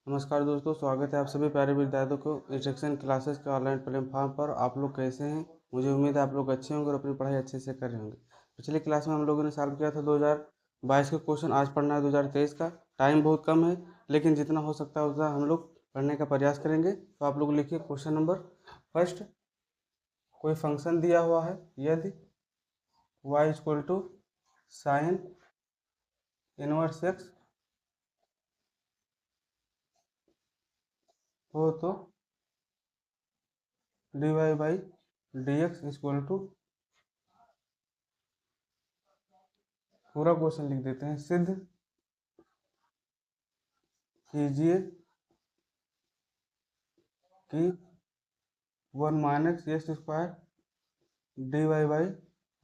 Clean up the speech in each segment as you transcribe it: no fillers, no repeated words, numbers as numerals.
नमस्कार दोस्तों, स्वागत है आप सभी प्यारे विद्यार्थियों को इंस्ट्रक्शन क्लासेस के ऑनलाइन प्लेटफॉर्म पर। आप लोग कैसे हैं? मुझे उम्मीद है आप लोग अच्छे होंगे और अपनी पढ़ाई अच्छे से कर रहे होंगे। पिछली क्लास में हम लोगों ने सॉल्व किया था 2022 का क्वेश्चन। आज पढ़ना है 2023 का। टाइम बहुत कम है, लेकिन जितना हो सकता है उतना हम लोग पढ़ने का प्रयास करेंगे। तो आप लोग लिखिए क्वेश्चन नंबर फर्स्ट। कोई फंक्शन दिया हुआ है, यदि y equal to sine inverse x हो तो dy by D x equal to, पूरा क्वेश्चन लिख देते हैं, सिद्ध कीजिए कि 1 minus x square D Y by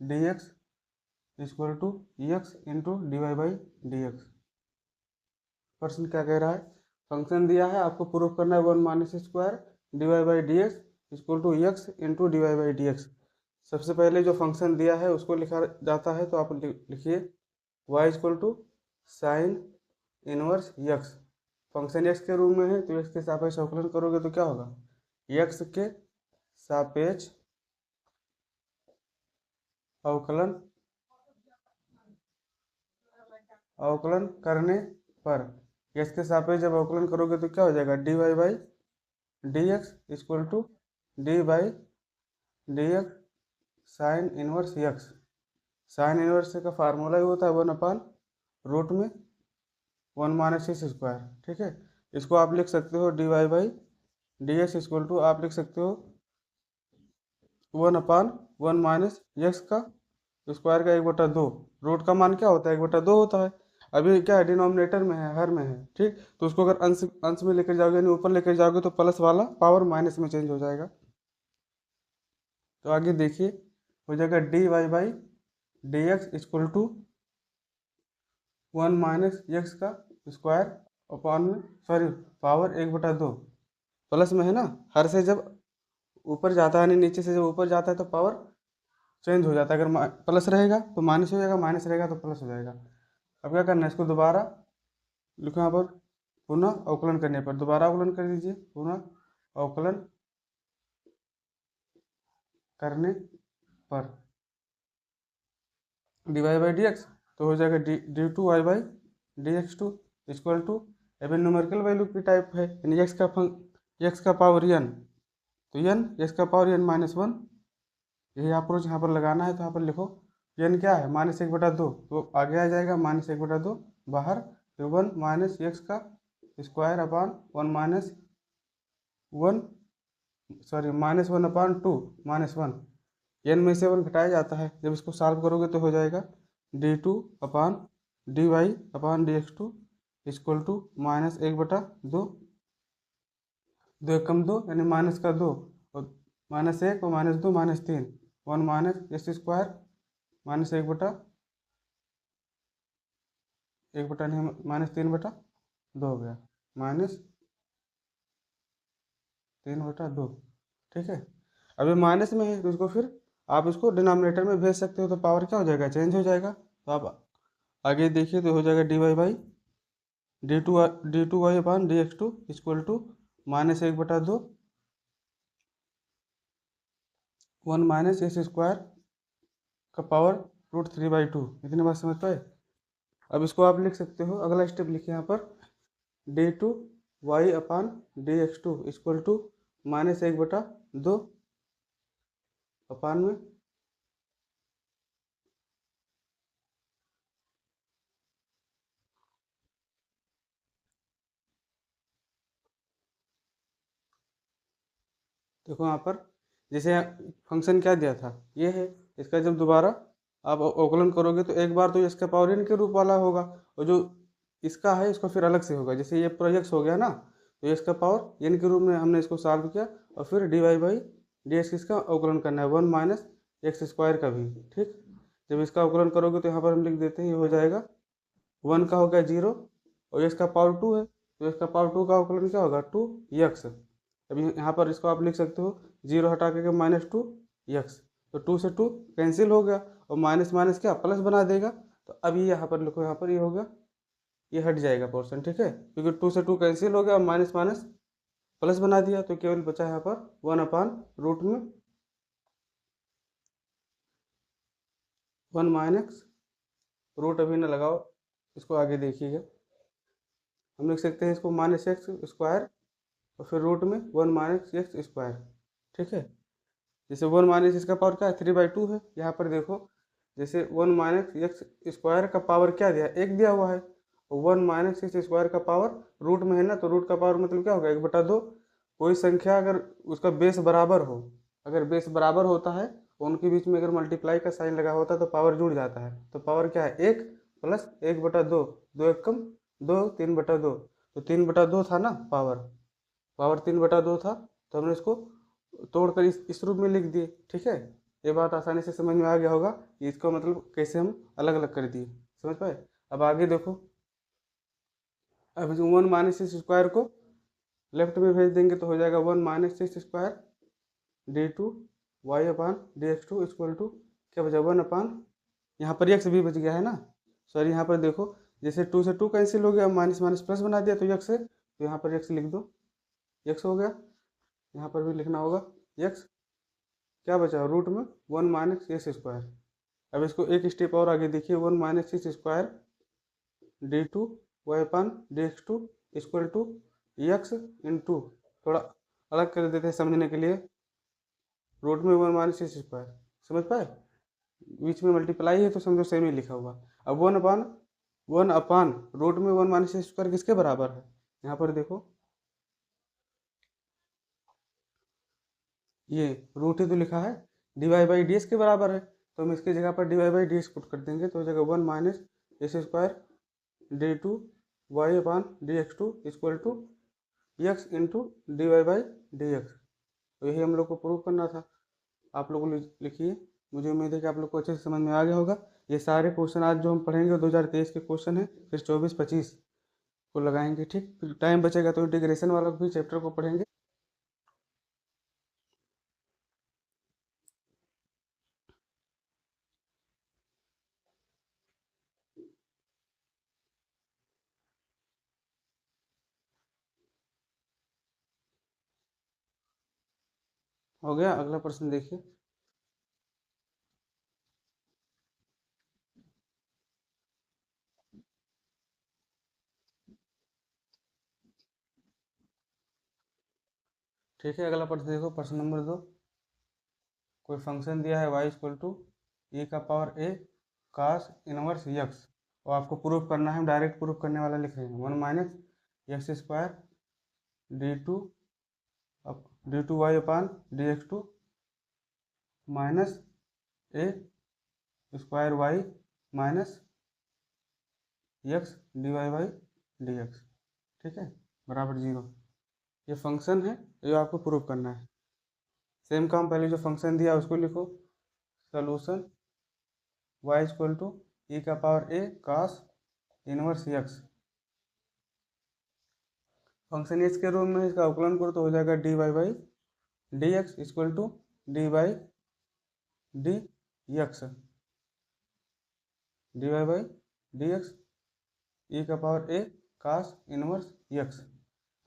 D x equal to X into D Y by D X. प्रश्न क्या कह रहा है? फंक्शन दिया है, आपको प्रूफ करना है 1 minus square D Y by D x equal to X into D Y by D X. सबसे पहले जो फंक्शन दिया है उसको लिखा जाता है, तो आप लिखिए Y equal to sine inverse X. Function X के रूप में है तो एक्स के सापेक्ष अवकलन करोगे तो क्या होगा? एक्स के सापेक्ष अवकलन अवकलन करने पर एक्स के सापेक्ष जब अवकलन करोगे तो क्या हो जाएगा? D Y by D x equal to D by D X sine inverse X. Sine inverse का फार्मूला ही होता है 1 अपान रूट में 1 माइनस एक्स स्क्वायर। ठीक है, इसको आप लिख सकते हो D Y by D x equal to, आप लिख सकते हो 1 माइनस एक्स का स्क्वायर का 1/2। रूट का मान क्या होता है? 1/2 होता है। अभी क्या है, डिनोमिनेटर में है, हर में है। ठीक, तो उसको अगर अंश अंश में लेकर जाओगे, यानी ऊपर लेकर जाओगे, तो प्लस वाला पावर माइनस में चेंज हो जाएगा। तो आगे देखिए, हो जाएगा D Y by D x equal to 1 minus X का स्क्वायर अपॉन में, सॉरी, पावर 1/2। प्लस में है ना, हर से जब ऊपर जाता है, यानी नीचे से जब ऊपर जाता है तो पावर चेंज हो जाता है। अगर प्लस रहेगा तो माइनस हो जाएगा, माइनस रहेगा तो प्लस हो जाएगा। अब क्या करना है, इसको दोबारा लिखो यहाँ पर, पुनः अवकलन करने पर दोबारा अवकलन कर दीजिए। पुनः अवकलन करने पर D Y by D x, तो हो जाएगा D two Y by D x two equal to, अभी न्यूमेरिकल वैल्यू की टाइप है, यानी एक्स का पावर एन, तो एन एक्स का पावर एन माइनस 1। यही अप्रोच यहाँ पर लगाना है, तो यहाँ पर लिखो एन क्या है? -1/2, तो आगे आ जाएगा -1/2 बाहर, फिर 1 माइनस एक्स का square upon 1 minus 1, sorry -1/2 -1। N में से 1 घटाया जाता है, जब इसको सॉल्व करोगे तो हो जाएगा d2 upon D Y upon D x two equal to -1/2, 2 एकम 2 यानी माइनस का 2, और -1 और -2 -3, 1 माइनस एक्स स्क्वायर माइनस 1 बटा नहीं, -3/2 हो गया, -3/2। ठीक है, अभी माइनस में है तो इसको फिर आप इसको डिनोमिनेटर में भेज सकते हो, तो पावर क्या हो जाएगा? चेंज हो जाएगा। तो आप आगे देखिए, तो हो जाएगा D Y by d two y upon D x two equal to -1/2, 1 minus x square का पावर √3/2। इतनी बात समझ पाए? अब इसको आप लिख सकते हो, अगला स्टेप लिखिए यहाँ पर, d2 y upon D x two equal to -1/2 upon में देखो यहाँ पर, जैसे फंक्शन क्या दिया था, ये है। इसका जब दोबारा आप अवकलन करोगे तो एक बार तो इसका पावर एन के रूप वाला होगा, और जो इसका है इसको फिर अलग से होगा। जैसे ये प्रोजेक्ट हो गया ना, तो इसका पावर एन के रूप में हमने इसको सॉल्व किया, और फिर d Y by D x इसका अवकलन करना है 1 माइनस एक्स स्क्वायर का भी। ठीक, जब इसका अवकलन करोगे तो यहाँ पर हम लिख देते हैं, ये हो जाएगा 1 का हो गया 0, और इसका पावर 2 है, तो इसका पावर 2 का अवकलन क्या होगा? 2x। अभी यहाँ पर इसको आप लिख सकते हो 0 हटा के -2x, तो 2 से 2 कैंसिल हो गया, और माइनस माइनस क्या प्लस बना देगा। तो अभी यहाँ पर लिखो, यहाँ पर ये हो गया ये हट जाएगा पोर्शन, ठीक है, क्योंकि 2 से 2 कैंसिल हो गया और माइनस माइनस प्लस बना दिया, तो केवल बचा यहाँ पर 1/रूट में 1 माइनस रूट, अभी ना लगाओ, इसको आगे देखिएगा। हम लिख सकते हैं इसको -x² और फिर रूट में 1 - x², ठीक है। जैसे 1 माइनस इसका पावर क्या है, 3/2 है। यहाँ पर देखो, जैसे 1 - x² का पावर क्या दिया, 1 दिया हुआ है, और 1 - x² का पावर रूट में है ना, तो रूट का पावर मतलब क्या होगा, 1/2। कोई संख्या अगर उसका बेस बराबर हो, अगर बेस बराबर होता है तो उनके बीच में अगर मल्टीप्लाई का साइन लगा होता है तो पावर जुड़ जाता है। तो पावर क्या है, 1 प्लस 1/2, 2 1 कम 2, 3/2, तो 3/2 था ना पावर, पावर 3/2 था, तो हमने इसको तोड़कर इस रूप में लिख दिए, ठीक है। ये बात आसानी से समझ में आ गया होगा कि इसको मतलब कैसे हम अलग अलग कर दिए, समझ पाए। अब आगे देखो, अब 1 - x² को लेफ्ट में भेज देंगे तो हो जाएगा 1 - x² d2y/dx2 इक्वल टू क्या बचा, 1 यहाँ पर x भी बच गया है ना, सॉरी यहाँ पर देखो, जैसे 2 से 2 कैंसिल हो गया, माइनस माइनस प्लस बना दिया तो x है, तो यहाँ पर x लिख दो, x हो गया। यहाँ पर भी लिखना होगा x, क्या बचा रूट में 1 - x²। अब इसको एक स्टेप और आगे देखिए, 1 - x² d2y/dx2 equal to x into, थोड़ा अलग कर देते हैं समझने के लिए, रूट में 1 - x², समझ पाए, बीच में मल्टीप्लाई है तो समझो सेम ही लिखा हुआ। अब 1/1 रूट में 1 - x² किसके बराबर है, यहाँ पर देखो, ये रूट ही तो लिखा है, dy/dx के बराबर है, तो हम इसकी जगह पर dy/dx पुट कर देंगे, तो हो जाएगा 1 - x² d2y/dx2 equal to x into dy/dx। तो यही हम लोग को प्रूव करना था। आप लोग लिखिए, मुझे उम्मीद है कि आप लोग को अच्छे से समझ में आ गया होगा। ये सारे क्वेश्चन आज जो हम पढ़ेंगे 2023 के क्वेश्चन हैं, फिर 24-25 को लगाएंगे, ठीक। फिर टाइम बचेगा तो इंटीग्रेशन वाला भी चैप्टर को पढ़ेंगे। हो गया, अगला प्रश्न देखिए। ठीक है, अगला प्रश्न देखो, प्रश्न नंबर 2। कोई फंक्शन दिया है y equal to e⁻a cos inverse x, और आपको प्रूफ करना है, हम डायरेक्ट प्रूफ करने वाला लिख रहे हैं, 1 - x² d2 d2y/dx2 minus a² y minus x dy/dx, ठीक है, बराबर 0। ये फंक्शन है, ये आपको प्रूफ करना है। सेम काम पहले जो फंक्शन दिया उसको लिखो, solution y equal to e⁻a cos inverse x, function x के रूप में इसका अवकलन करो तो हो जाएगा dy/dx equal to dy/dx, dy/dx e⁻a cos inverse x।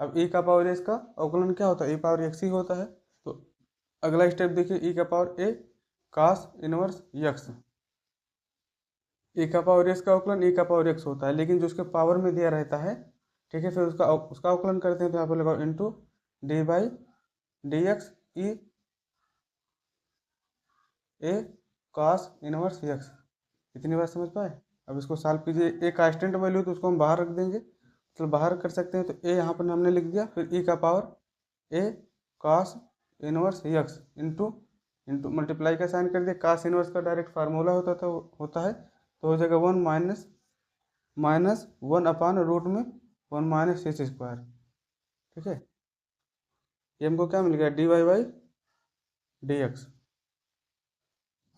अब e⁻a का अवकलन क्या होता है, e⁻x ही होता है, तो अगला स्टेप देखिए, e⁻a cos inverse x, e⁻x का अवकलन e⁻x होता है, लेकिन जो उसके पावर में दिया रहता है, ठीक है, फिर उसका अवकलन करते हैं, तो यहाँ पर लगाओ into dy/dx e⁻a cos inverse x। इतनी बात समझ पाए। अब इसको सॉल्व कीजिए, ए कांस्टेंट वैल्यू तो उसको हम बाहर रख देंगे, मतलब बाहर कर सकते हैं, तो ए यहाँ पर हमने लिख दिया, फिर e का power a cos inverse x into into multiply का साइन कर दिया, cos इनवर्स का डायरेक्ट फार्मूला होता है, तो हो जाएगा 1 माइनस 1/रूट में 1 - x², ठीक है। ये हमको क्या मिल गया, dy/dx।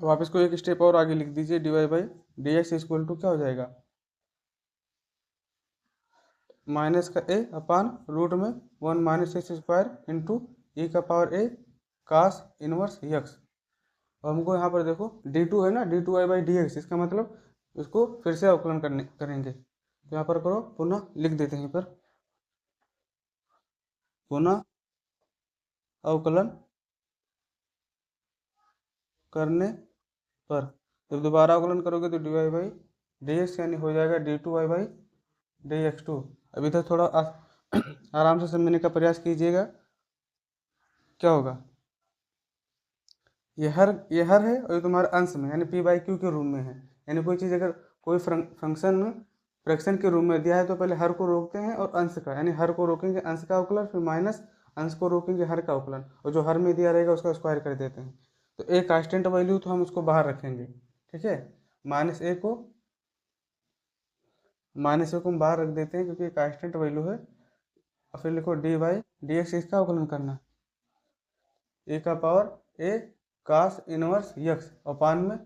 अब आप इसको एक स्टेप और आगे लिख दीजिए, dy/dx इक्वल टू क्या हो जाएगा, माइनस का a/रूट में 1 - x² into e⁻a cos inverse x। और हमको यहाँ पर देखो d2 है ना, d2y/dx, इसका मतलब इसको फिर से अवकलन करेंगे, तो तो यहाँ पर करो, पुनः लिख देते हैं, पर पुनः अवकलन करने पर जब दोबारा अवकलन करोगे तो dy बाई dx यानी हो जाएगा d2y बाई dx2। अब इधर थोड़ा आराम से समझने का प्रयास कीजिएगा। क्या होगा, ये हर है और ये तुम्हारे अंश में यानी p बाई क्यू के रूम में है। यानी कोई चीज़ अगर कोई फंक्शन फ्रैक्शन के रूम में दिया है तो पहले हर को रोकते हैं और अंश का, यानी हर को रोकेंगे अंश का अवकलन, फिर माइनस अंश को रोकेंगे हर का अवकलन, और जो हर में दिया रहेगा उसका स्क्वायर कर देते हैं। तो एक कांस्टेंट वैल्यू तो हम उसको बाहर रखेंगे, ठीक है, माइनस ए को हम बाहर रख देते हैं क्योंकि कांस्टेंट वैल्यू है। और फिर लिखो डी बाई डी एक्स, इसका अवकलन करना, ए का पावर ए कास इनवर्स यक्स अपान में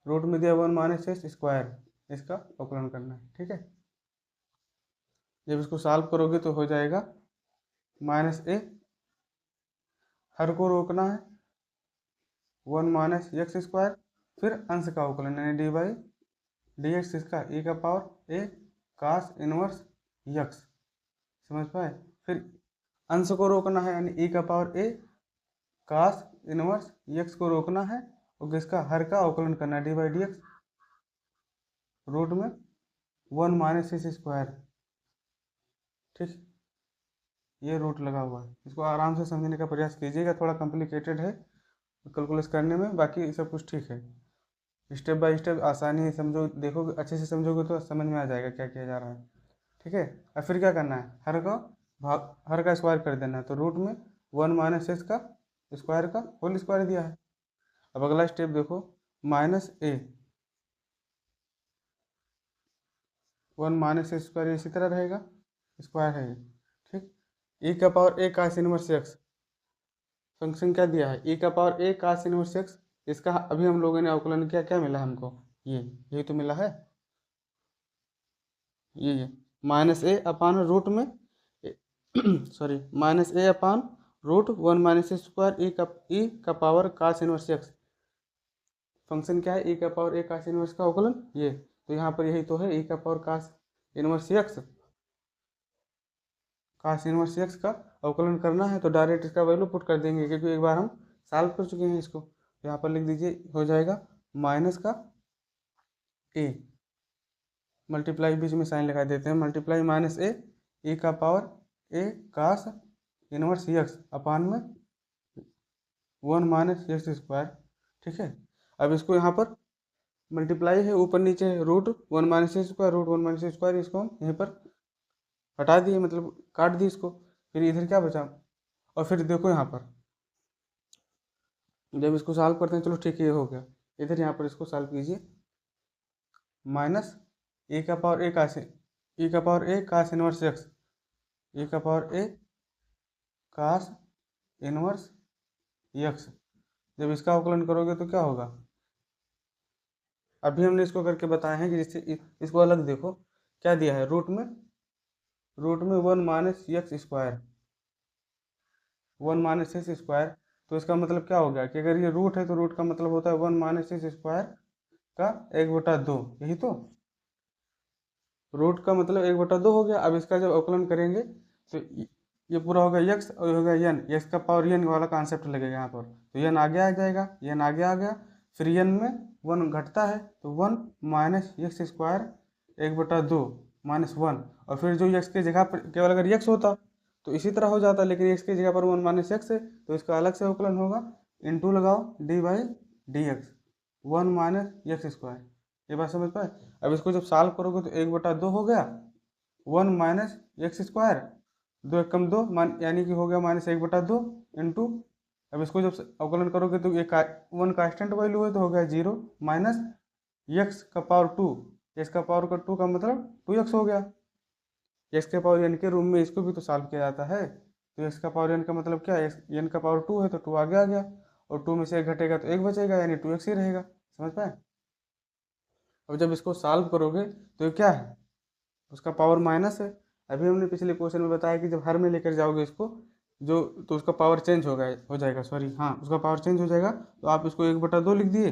रूट में दिया 1 माइनस एक्स स्क्वायर, इसका अवकलन करना है, ठीक है। जब इसको सॉल्व करोगे तो हो जाएगा माइनस ए, हर को रोकना है 1 माइनस एक्स स्क्वायर, फिर अंश का अवकलन यानी डी बाई डी एक्स, इसका ए का पावर ए कास इनवर्स यक्स, समझ पाए। फिर अंश को रोकना है यानी ए का पावर ए कास इनवर्स यक्स को रोकना है, और किसका हर का अवकलन करना है d by D x root में 1 माइनस एक्स स्क्वायर, ठीक। ये रूट लगा हुआ है, इसको आराम से समझने का प्रयास कीजिएगा, थोड़ा कॉम्प्लिकेटेड है कैलकुलेट करने में, बाकी सब कुछ ठीक है। स्टेप बाय स्टेप आसानी है, समझो, देखोगे अच्छे से समझोगे तो समझ में आ जाएगा क्या किया जा रहा है, ठीक है। और फिर क्या करना है, हर का स्क्वायर कर देना है, तो रूट में 1 माइनस एक्स का स्क्वायर का होल स्क्वायर दिया है। अब अगला स्टेप देखो, माइनस ए 1 माइनस एक्स स्क्वायर इसी तरह रहेगा, स्क्वायर है, ठीक। ए का पावर ए कास इनवर्स एक्स, फंक्शन क्या दिया है, ए का पावर ए कास इनवर्स एक्स, इसका अभी हम लोगों ने अवकलन किया, क्या मिला हमको, यही तो मिला है, ये माइनस ए अपान रूट में sorry minus a upon root 1 minus a square ई का पावर कास इनवर्स एक्स, फंक्शन क्या है, ए का पावर ए कास इनवर्स का अवकलन, ये तो यहाँ पर यही तो है, ए का पावर कास इनवर्स एक्स, कास इनवर्स एक्स का अवकलन करना है, तो डायरेक्ट इसका वैल्यू पुट कर देंगे क्योंकि एक बार हम सॉल्व कर चुके हैं इसको। यहाँ पर लिख दीजिए, हो जाएगा माइनस का ए, मल्टीप्लाई बीच में साइन लगा देते हैं, मल्टीप्लाई माइनस ए का पावर ए कास इनवर्स एक्स अपान में 1 माइनस एक्स स्क्वायर, ठीक है। अब इसको यहाँ पर मल्टीप्लाई है, ऊपर नीचे है root 1 minus x square, root 1 minus x square, इसको हम यहीं पर हटा दिए, मतलब काट दिए इसको, फिर इधर क्या बचा, और फिर देखो यहाँ पर जब इसको सॉल्व करते हैं, चलो ठीक है ये हो गया, इधर यहाँ पर इसको सॉल्व कीजिए, माइनस ए का पावर ए कास इनवर्स एक्स, ए का पावर ए कास इनवर्स एक्स, जब इसका अवकलन करोगे तो क्या होगा, अभी हमने इसको करके बताया है कि जिससे इसको अलग देखो, क्या दिया है, रूट में 1 minus x square, 1 minus x square, तो इसका मतलब क्या हो गया कि अगर ये रूट है तो रूट का मतलब होता है 1 माइनस एक्स स्क्वायर का 1/2, यही तो रूट का मतलब 1/2 हो गया। अब इसका जब अवकलन करेंगे तो ये पूरा होगा यक्स और होगा यन, यक्स का पावर यन वाला कॉन्सेप्ट लगेगा यहाँ पर, तो यन आगे आ जाएगा, यन आगे आ गया, फिर यन में 1 घटता है तो 1 माइनस एक्स स्क्वायर 1/2 माइनस 1, और फिर जो यक्स की जगह पर केवल अगर यक्स होता तो इसी तरह हो जाता, लेकिन एक्स की जगह पर 1 माइनस एक्स है तो इसका अलग से अवकलन होगा, इनटू लगाओ D by D x 1 minus x square, ये बात समझ पाए। अब इसको जब सॉल्व करोगे तो 1/2 हो गया, 1 माइनस एक्स स्क्वायर, 2 एक कम 2 यानी कि हो गया माइनस 1/2 इंटू, अब इसको जब अवकलन करोगे तो ये 1 कांस्टेंट वैल्यू है तो हो गया 0 माइनस एक्स का पावर 2, एक्स का पावर का 2 का मतलब 2x हो गया, एक्स के पावर एन के रूम में इसको भी तो सॉल्व किया जाता है, तो एक्स का पावर एन का मतलब क्या है, एन का पावर 2 है तो 2 आगे आ गया, और 2 में से 1 घटेगा तो 1 बचेगा यानी 2x ही रहेगा, समझ पाए। अब जब इसको सॉल्व करोगे तो ये क्या है, उसका पावर माइनस है, अभी हमने पिछले क्वेश्चन में बताया कि जब हर में लेकर जाओगे इसको जो, तो उसका पावर चेंज हो जाएगा, सॉरी हाँ उसका पावर चेंज हो जाएगा, तो आप इसको 1/2 लिख दिए,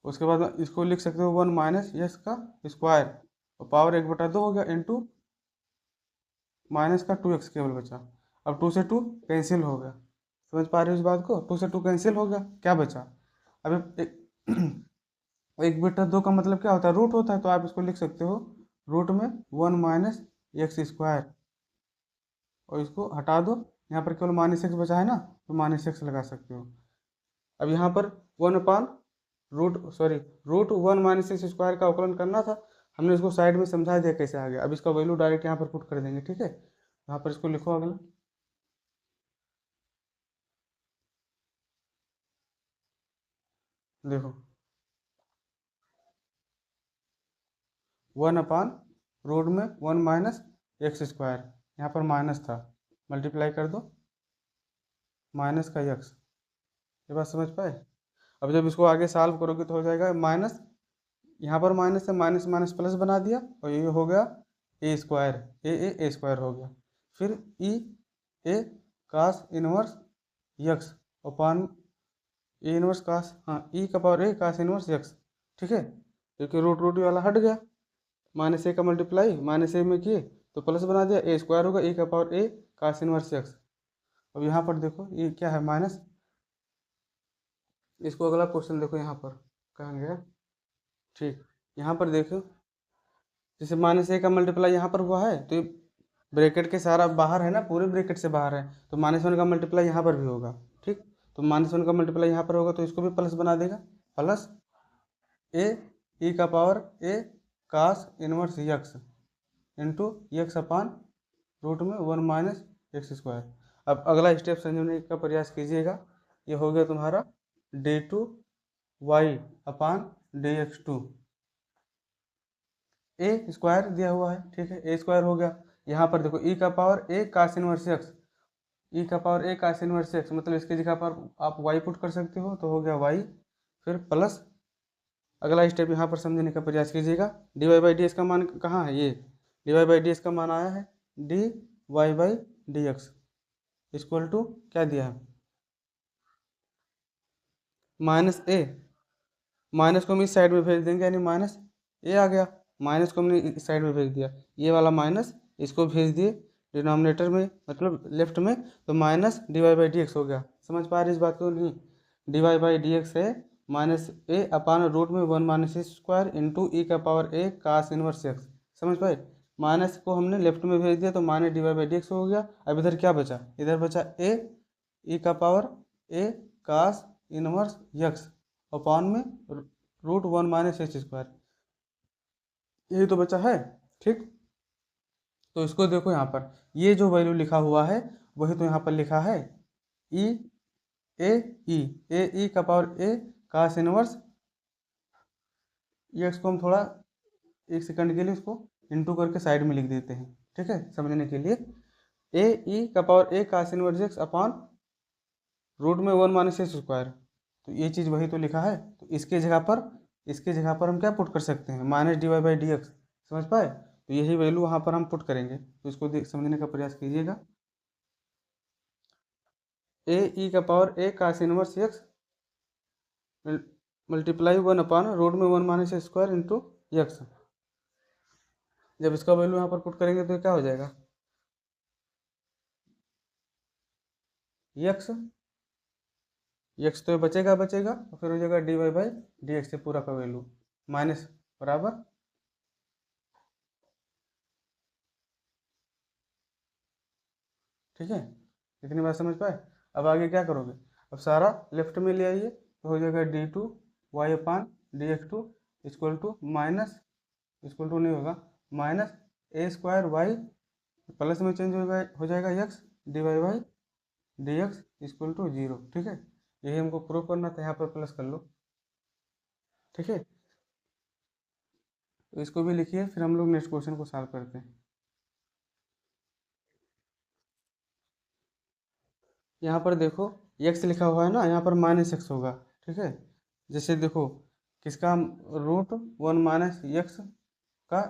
उसके बाद इसको लिख सकते हो 1 माइनस एक्स का स्क्वायर, और पावर 1/2 हो गया इंटू माइनस का 2x केवल बचा। अब 2 से 2 कैंसिल हो गया, समझ पा रहे हो इस बात को? 2 से 2 कैंसिल हो गया, क्या बचा? अब एक बटा 2 का मतलब क्या होता है? रूट होता है, तो आप इसको लिख सकते हो रूट में 1 माइनस एक्स स्क्वायर, और इसको हटा दो, यहाँ पर केवल -x बचा है ना, तो -x लगा सकते हो। अब यहाँ पर 1 रूट 1 माइनस एक्स स्क्वायर का अवकलन करना था, हमने इसको साइड में समझा दिया कैसे आ गया। अब इसका वैल्यू डायरेक्ट यहाँ पर पुट कर देंगे, ठीक है? यहाँ पर इसको लिखो अगला, देखो 1/रूट में 1 माइनस एक्स स्क्वायर, यहाँ पर माइनस था, मल्टीप्लाई कर दो माइनस का x, ये बात समझ पाए? अब जब इसको आगे सॉल्व करोगे तो हो जाएगा माइनस, यहाँ पर माइनस से माइनस माइनस प्लस बना दिया, और ये हो गया ए स्क्वायर, ए स्क्वायर हो गया। फिर e A cos inverse x upon A inverse cos, हाँ ई का पावर ए कास इनवर्स यक्स, ठीक है? क्योंकि रूट रूट वाला हट गया, -a का मल्टीप्लाई -a में किए तो प्लस बना दिया, ए स्क्वायर होगा, ए का पावर ए कास इनवर्स यक्स। अब यहाँ पर देखो ये क्या है, माइनस, इसको अगला क्वेश्चन देखो यहाँ पर कहाँ गया, ठीक, यहाँ पर देखो जैसे -a का मल्टीप्लाई यहाँ पर हुआ है, तो ब्रैकेट के सारा बाहर है ना, पूरे ब्रैकेट से बाहर है, तो -1 का मल्टीप्लाई यहाँ पर भी होगा, ठीक? तो -1 का मल्टीप्लाई यहाँ पर होगा, तो इसको भी प्लस बना देगा, प्लस ए ई का पावर ए cos inverse x into x upon root में 1 माइनस एक्स स्क्वायर। अब अगला स्टेप समझने का प्रयास कीजिएगा, ये हो गया तुम्हारा d2y अपान dx2, ए स्क्वायर दिया हुआ है, ठीक है? ए स्क्वायर हो गया, यहाँ पर देखो ई का पावर ए कास इनवर्स एक्स, ई का पावर ए कास इनवर्स एक्स, मतलब इसकी जगह पर आप वाई पुट कर सकते हो, तो हो गया वाई, फिर प्लस अगला स्टेप यहाँ पर समझने का प्रयास कीजिएगा, d Y by D x का मान कहाँ है? ये d Y by D x का मान आया है d Y by D x equal to क्या दिया है, माइनस ए, माइनस को हम इस साइड में भेज देंगे, यानी माइनस ए आ गया, माइनस को हमने इस साइड में भेज दिया, ये वाला माइनस इसको भेज दिए डिनोमिनेटर में, मतलब लेफ्ट में, तो minus d Y by D x हो गया। समझ पा रहे इस बात को? नहीं, d Y by D x है माइनस ए अपान रूट में 1 माइनस स्क्वायर इंटू ई का पावर ए कास इनवर्स एक्स। समझ पाए? माइनस को हमने लेफ्ट में भेज दिया, तो minus d Y by D x हो गया। अब इधर क्या बचा? इधर बचा ए ई का पावर ए कास इनवर्स यक्स अपॉन में रूट 1 माइनस एक्स स्क्वायर, यही तो बचा है, ठीक? तो इसको देखो यहाँ पर, ये जो वैल्यू लिखा हुआ है वही तो यहाँ पर लिखा है, ई ए ई का पावर ए कास इनवर्स ये, को हम थोड़ा 1 सेकंड के लिए इसको इंटू करके साइड में लिख देते हैं, ठीक है, समझने के लिए। ए ई का पावर ए cos inverse x upon root में 1 माइनस एक्स स्क्वायर, तो ये चीज़ वही तो लिखा है, तो इसके जगह पर हम क्या पुट कर सकते हैं? Minus d Y by D x. समझ पाए? तो यही वैल्यू वहाँ पर हम पुट करेंगे, तो इसको समझने का प्रयास कीजिएगा। ए ई का पावर ए cos inverse x multiply 1 upon root में 1 माइनस स्क्वायर इंटू एक्स, जब इसका वैल्यू यहाँ पर पुट करेंगे तो क्या हो जाएगा? एक्स एक्स तो बचेगा और फिर हो जाएगा D Y by D x से पूरा का वैल्यू माइनस बराबर, ठीक है? इतनी बात समझ पाए? अब आगे क्या करोगे? अब सारा लेफ्ट में ले आइए, तो हो जाएगा d2 y upon D x two equal to minus, equal to नहीं होगा, minus a square y plus में चेंज हो जाएगा x d Y by D x equal to 0, ठीक है? यही हमको प्रूव करना था, यहाँ पर प्लस कर लो, ठीक है? तो इसको भी लिखिए, फिर हम लोग नेक्स्ट क्वेश्चन को सॉल्व करते हैं। यहाँ पर देखो एक्स लिखा हुआ है ना, यहाँ पर माइनस एक्स होगा, ठीक है? जैसे देखो किसका रूट 1 माइनस एक्स का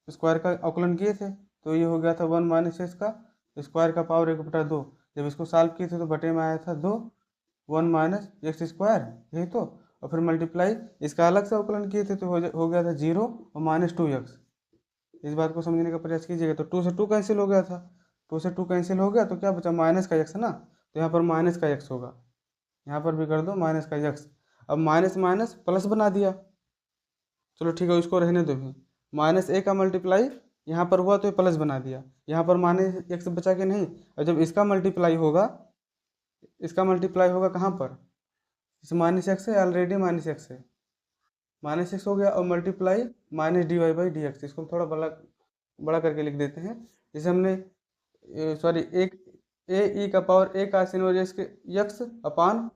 स्क्वायर का अवकलन किए थे, तो ये हो गया था 1 माइनस एक्स का स्क्वायर का पावर 1/2। जब इसको सॉल्व किए थे तो बटे में आया था 2 1 माइनस एक्स स्क्वायर, यही तो, और फिर मल्टीप्लाई इसका अलग से अवकलन किए थे तो हो गया था 0 और -2x, इस बात को समझने का प्रयास कीजिएगा। तो 2 से 2 कैंसिल हो गया था, 2 से 2 कैंसिल हो गया तो क्या बचा, माइनस का एक्स है ना, तो यहाँ पर माइनस का एक्स होगा, यहाँ पर भी कर दो माइनस का एक्स। अब माइनस माइनस प्लस बना दिया, चलो ठीक है इसको रहने दो भी। माइनस ए का मल्टीप्लाई यहाँ पर हुआ तो ये प्लस बना दिया, यहाँ पर माइनस एक्स बचा के नहीं। और जब इसका मल्टीप्लाई होगा, इसका मल्टीप्लाई होगा कहाँ पर, इस माइनस एक्स है, ऑलरेडी माइनस एक्स है, माइनस एक्स हो गया, और multiply minus d Y by D x. इसको थोड़ा बड़ा बड़ा करके लिख देते हैं, जैसे हमने सॉरी एक ए ई का पावर ए का इनवर्स के एक्स अपान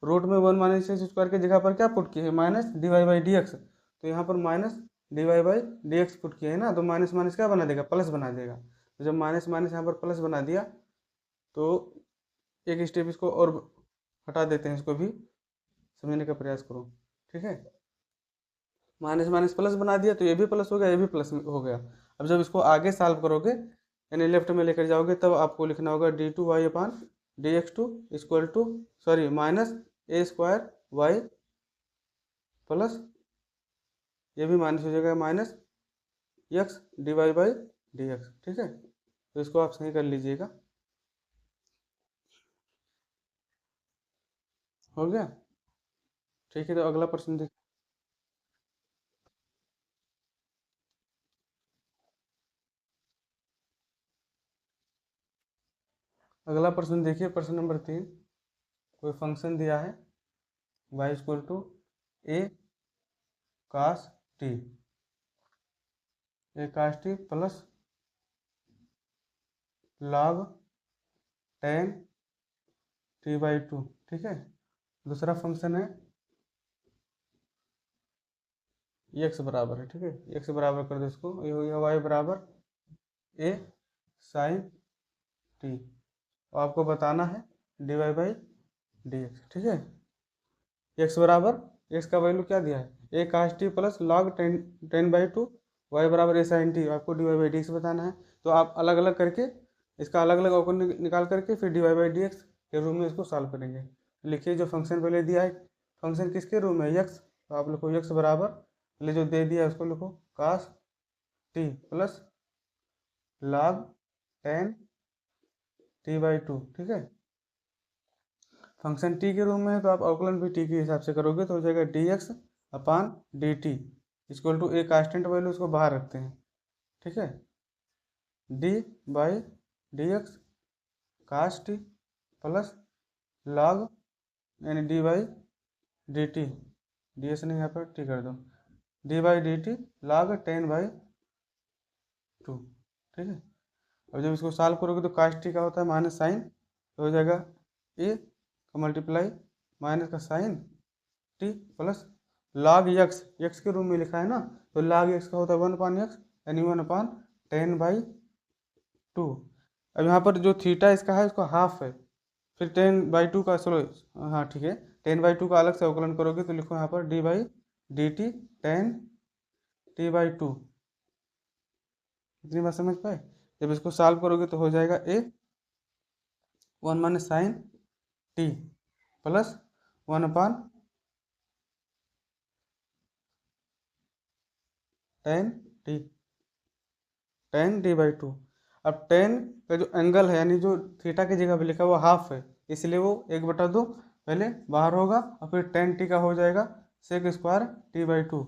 रूट में 1 माइनस एक्स स्क्वायर की जगह पर क्या पुट किए है, minus d Y by D x. तो यहाँ पर minus d Y by D x put किए है ना, तो माइनस माइनस क्या बना देगा, प्लस बना देगा। तो जब माइनस माइनस यहाँ पर प्लस बना दिया तो एक स्टेप इसको और हटा देते हैं, इसको भी समझने का प्रयास करो, ठीक है। माइनस माइनस प्लस बना दिया तो ये भी प्लस हो गया, ये भी प्लस हो गया। अब जब इसको आगे सॉल्व करोगे यानी लेफ्ट में लेकर जाओगे, तब आपको लिखना होगा d two y upon D x two equal to sorry minus a square y plus ये भी माइनस हो जाएगा minus x d Y by D x, ठीक है। तो इसको आप सही कर लीजिएगा, हो गया, ठीक है। तो अगला प्रश्न देखिए, अगला प्रश्न देखिए, प्रश्न नंबर 3। कोई फंक्शन दिया है y equal to a cos t, A cos t plus log ten t by two, ठीक है। दूसरा फंक्शन है एक्स बराबर है, ठीक है, एक्स बराबर कर दो इसको, ये हो गया वाई बराबर ए साइन टी, और आपको बताना है d Y by D x, ठीक है। एक्स बराबर, एक्स का वैल्यू क्या दिया है, A cos t plus log ten by two, y बराबर ए साइन टी, आपको d Y by D x बताना है। तो आप अलग अलग करके इसका अलग अलग अवकलन निकाल करके फिर d Y by D x के रूप में इसको सॉल्व करेंगे। लिखिए जो फंक्शन पहले दिया है, फंक्शन किसके रूप में है, एक्स, तो आप लिखो एक्स बराबर पहले जो दे दिया है उसको लिखो cos t plus log ten t by two, ठीक है। फंक्शन टी के रूप में है तो आप अवकलन भी टी के हिसाब से करोगे, तो हो जाएगा d x upon d t equal to A constant value उसको बाहर रखते हैं, ठीक है, d by D x cos t plus log यानी d by d t, d s नहीं यहाँ पर टी कर दो, d by d t log ten by two, ठीक है। अब जब इसको सॉल्व करोगे तो कास टी का होता है माइनस साइन, तो हो जाएगा ए का मल्टीप्लाई माइनस का sine t plus log x, x के रूप में लिखा है ना, तो लॉग एक्स का होता है 1 एक्स यानी 1/10 बाई टू। अब यहाँ पर जो थीटा इसका है उसका हाफ है, फिर 10/2 का चलो, हाँ ठीक है, 10/2 का अलग से अवकलन करोगे तो लिखो यहाँ पर D by d T 10t/2, इतनी बात समझ पाए। जब इसको सॉल्व करोगे तो हो जाएगा a 1 minus sine t plus 1/10t 10t/2। अब 10 का जो एंगल है यानी जो थीटा की जगह पे लिखा हुआ हाफ है, इसलिए वो 1/2 पहले बाहर होगा और फिर 10t का हो जाएगा सेक स्क्वायर t/2।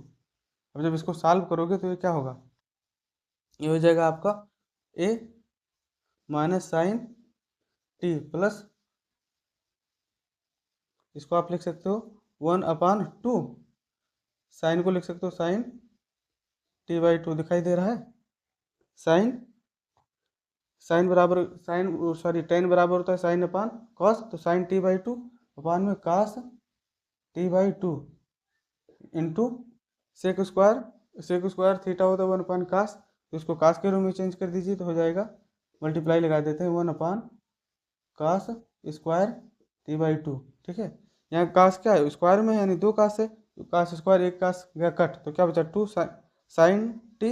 अब जब इसको सॉल्व करोगे तो ये क्या होगा, ये हो जाएगा आपका ए माइनस साइन टी प्लस, इसको आप लिख सकते हो 1/2, साइन को लिख सकते हो साइन t/2, दिखाई दे रहा है, साइन साइन बराबर साइन सॉरी 10 बराबर होता है साइन अपान कॉस, तो साइन t/2 अपान में cos t/2 into sec square theta होता है 1 कास, तो इसको कास के रूप में चेंज कर दीजिए, तो हो जाएगा मल्टीप्लाई लगा देते हैं 1 कास स्क्वायर t/2, ठीक है। यहाँ कास क्या है, स्क्वायर में यानी 2 कास है, तो कास स्क्वायर 1 कास गया कट, तो क्या बचा 2 sine t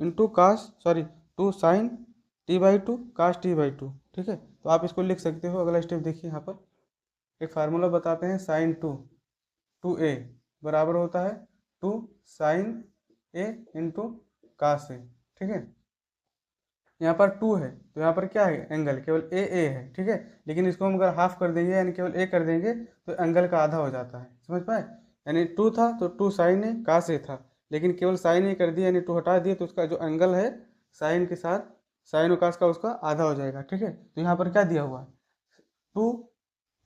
into cos sorry 2 sine t/2 cos t/2, ठीक है। तो आप इसको लिख सकते हो। अगला स्टेप देखिए, यहाँ पर एक फार्मूला बताते हैं, साइन 2 a बराबर होता है 2 sine a into cos a, ठीक है। यहाँ पर 2 है तो यहाँ पर क्या है, एंगल केवल ए है, ठीक है। लेकिन इसको हम अगर हाफ कर देंगे यानी केवल ए कर देंगे तो एंगल का आधा हो जाता है, समझ पाए। यानी 2 था तो 2 साइन ए कास ए था, लेकिन केवल साइन ए कर दिया यानी 2 हटा दिए तो उसका जो एंगल है साइन के साथ साइन और कास का उसका आधा हो जाएगा, ठीक है। तो यहाँ पर क्या दिया हुआ है,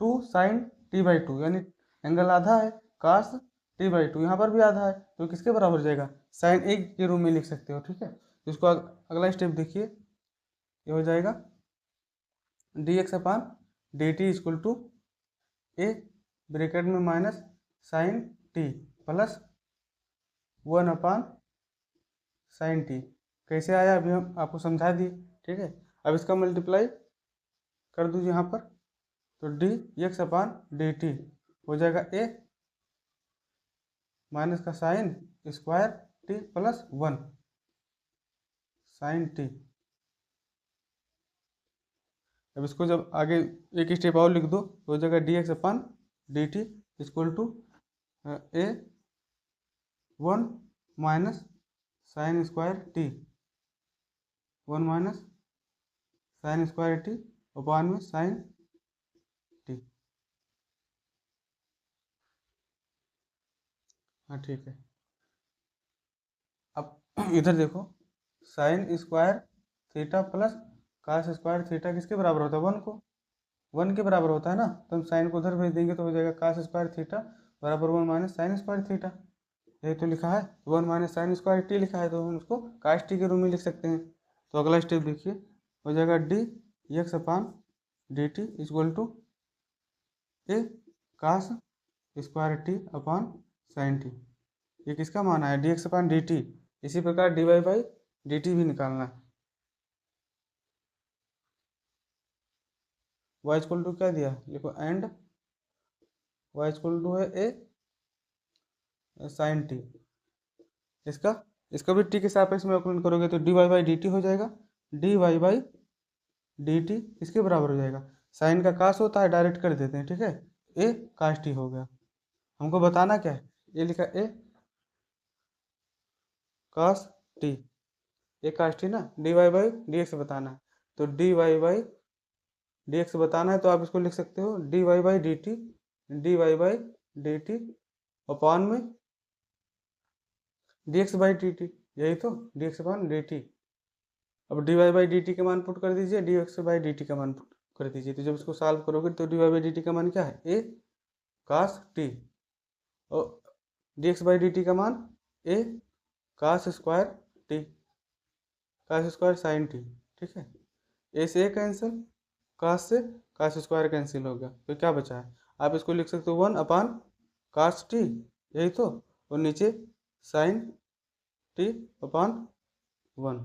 2 साइन टी बाई 2 यानी एंगल आधा है, कास टी बाई 2 यहाँ पर भी आधा है, तो किसके बराबर हो जाएगा, साइन ए के रूप में लिख सकते हो, ठीक है। तो इसको अगला स्टेप देखिए, ये हो जाएगा d x upon d t equal to A bracket में minus sine t plus 1 upon sine t. कैसे आया अभी हम आपको समझा दिए, ठीक है। अब इसका मल्टीप्लाई कर दूँ यहाँ पर तो d x upon d t हो जाएगा ए माइनस का sine square t plus 1 sine t. अब इसको जब आगे एक स्टेप और लिख दो तो हो जाएगा d x upon d t equal to A 1 minus sine square t 1 minus sine square t upon में साइन टी। हाँ ठीक है। अब इधर देखो sine square theta plus cos square theta किसके बराबर होता है, 1 को 1 के बराबर होता है ना। तो हम साइन को उधर भेज देंगे तो हो जाएगा कास स्क्वायर थीटा बराबर 1 माइनस साइन स्क्वायर थीटा। यही तो लिखा है 1 माइनस साइन स्क्वायर टी लिखा है, तो हम उसको कास टी के रूप में लिख सकते हैं। तो अगला स्टेप देखिए हो जाएगा d x upon d t equal to a cos square t upon sine t. ये किसका मान है, d x upon d t. इसी प्रकार d Y by d t भी निकालना है। वाई इक्वल टू क्या दिया लिखो एंड वाई इक्वल टू है ए साइन टी। इसका इसका भी टी के सापेक्ष में अवकलन करोगे तो d Y by d t हो जाएगा। D Y by d t इसके बराबर हो जाएगा, साइन का कास होता है डायरेक्ट कर देते हैं, ठीक है। ए कास टी हो गया। हमको बताना क्या है, ये लिखा A cos t, A cos t ना, d Y by D x बताना है। तो d Y by D x बताना है तो आप इसको लिख सकते हो D Y by d t upon में d x by d t, यही तो d x upon d t. अब d Y by d t का मान पुट कर दीजिए, d x by d t का मान पुट कर दीजिए। तो जब इसको सॉल्व करोगे तो d Y by d t का मान क्या है, ए कास टी, और d x by d t का मान A cos square t cos square sine t, ठीक है। ए से ए कैंसिल, कास से कास स्क्वायर कैंसिल हो गया, तो क्या बचा है, आप इसको लिख सकते हो 1 अपान कास टी, यही तो, और नीचे साइन टी अपान 1।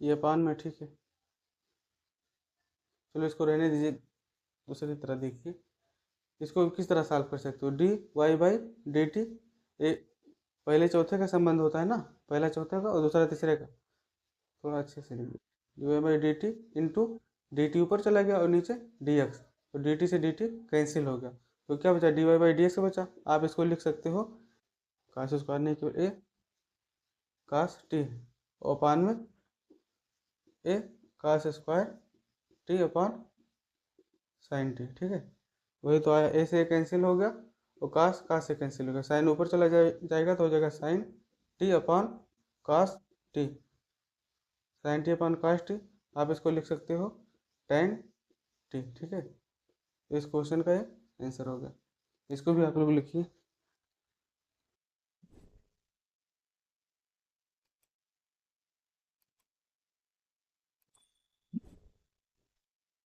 ये अपान में, ठीक है। चलो इसको रहने दीजिए, दूसरी तरह देखिए इसको किस तरह सॉल्व कर सकते हो। D Y by d t, A पहले चौथे का संबंध होता है ना, पहला चौथे का और दूसरा तीसरे का, थोड़ा अच्छे से लिखिए। D Y by d t into d t ऊपर चला गया और नीचे डी एक्स, तो डी टी से डी टी कैंसिल हो गया, तो क्या बचा, d Y by D x बचा। आप इसको लिख सकते हो कास स्क्वायर नहीं केवल ए कास टी अपान में A cos square t upon sine t, ठीक है। वही तो आया, ए से कैंसिल हो गया और कास कास से कैंसिल हो गया, साइन ऊपर चला जाएगा तो हो जाएगा साइन टी अपान कास टी, साइन टी अपान कास टी। आप इसको लिख सकते हो टेन टी, ठीक है। तो इस क्वेश्चन का ये आंसर हो गया। इसको भी आप लोग लिखिए।